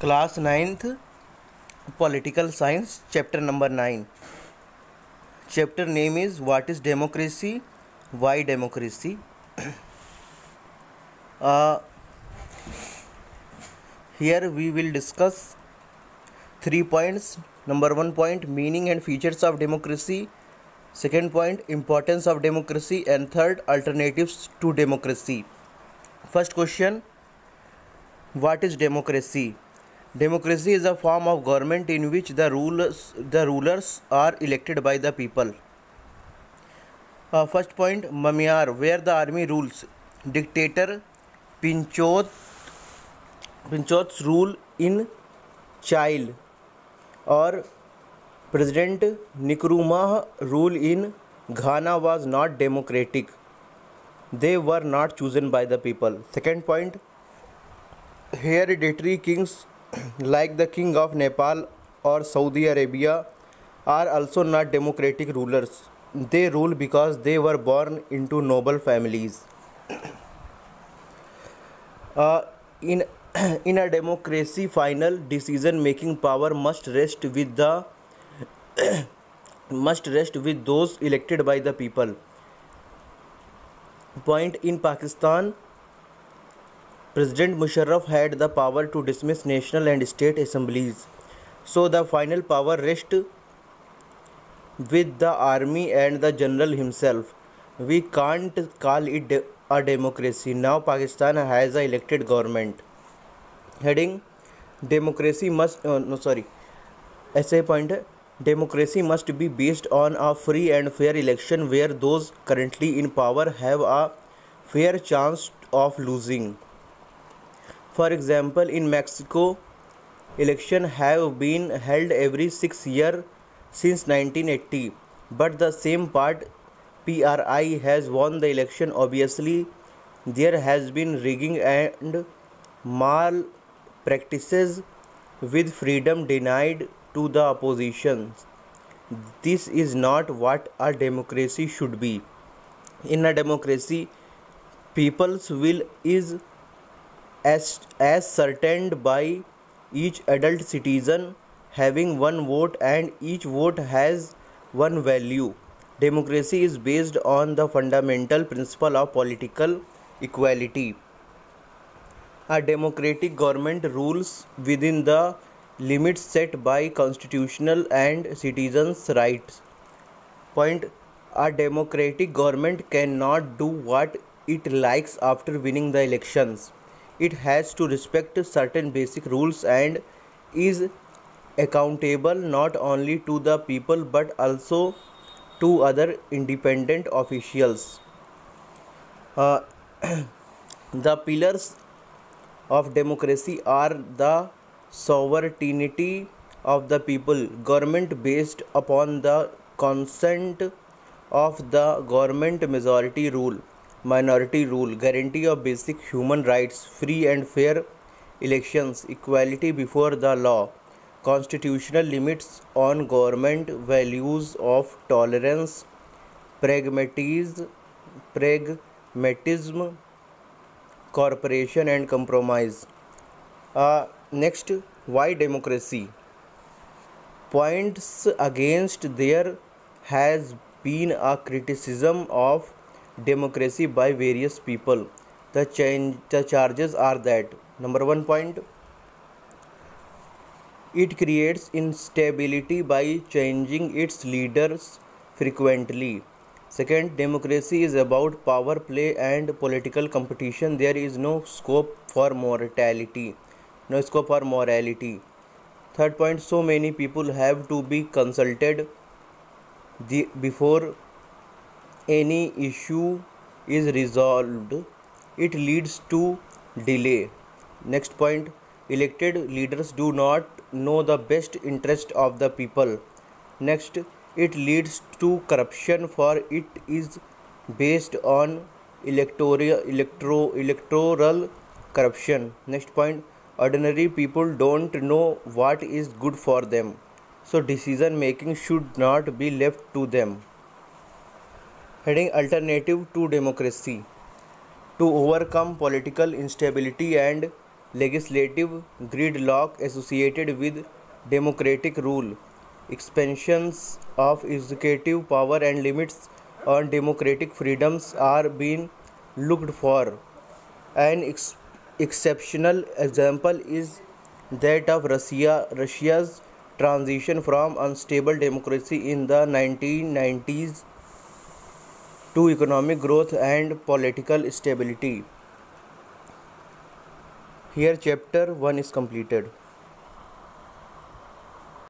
Class 9th Political Science, Chapter number 9. Chapter name is What is Democracy? Why Democracy? uh, Here we will discuss 3 points. Number 1 point, meaning and features of democracy. Second point, importance of democracy. And third, alternatives to democracy. First question, what is democracy? Democracy is a form of government in which the rulers are elected by the people. First point, Mamyar, where the army rules. Dictator Pinchot's rule in Chile, or President Nkrumah's rule in Ghana was not democratic. They were not chosen by the people. Second point, hereditary kings like the king of Nepal or Saudi Arabia are also not democratic rulers. They rule because they were born into noble families. In a democracy, final decision making power must rest with those elected by the people. Point, in Pakistan, President Musharraf had the power to dismiss national and state assemblies. So the final power rests with the army and the general himself. We can't call it a democracy. Now Pakistan has an elected government. Heading, democracy must ऐसे point है, democracy must be based on a free and fair election where those currently in power have a fair chance of losing. For example, in Mexico, elections have been held every 6 years since 1980, but the same PRI has won the election. Obviously, there has been rigging and malpractices with freedom denied to the opposition. This is not what a democracy should be. In a democracy, people's will is ascertained by each adult citizen having one vote, and each vote has one value. Democracy is based on the fundamental principle of political equality. A democratic government rules within the limits set by constitutional and citizens' rights. Point, a democratic government cannot do what it likes after winning the elections. It has to respect certain basic rules and is accountable not only to the people but also to other independent officials. The pillars of democracy are the sovereignty of the people, government based upon the consent of the government, majority rule, minority rule, guarantee of basic human rights, free and fair elections, equality before the law, constitutional limits on government, values of tolerance, pragmatism, cooperation and compromise. Next, why democracy? Points against, there has been a criticism of democracy by various people. The charges are that, number 1 point, it creates instability by changing its leaders frequently. Second, democracy is about power play and political competition. There is no scope for morality. Third point, so many people have to be consulted before any issue is resolved. It leads to delay. Next point, elected leaders do not know the best interest of the people. Next, it leads to corruption, for it is based on electoral corruption. Next point, ordinary people don't know what is good for them, so decision making should not be left to them. Heading, alternative to democracy. To overcome political instability and legislative gridlock associated with democratic rule, expansions of executive power and limits on democratic freedoms are being looked for. An exceptional example is that of Russia's transition from unstable democracy in the 1990s to economic growth and political stability. Here chapter 1 is completed.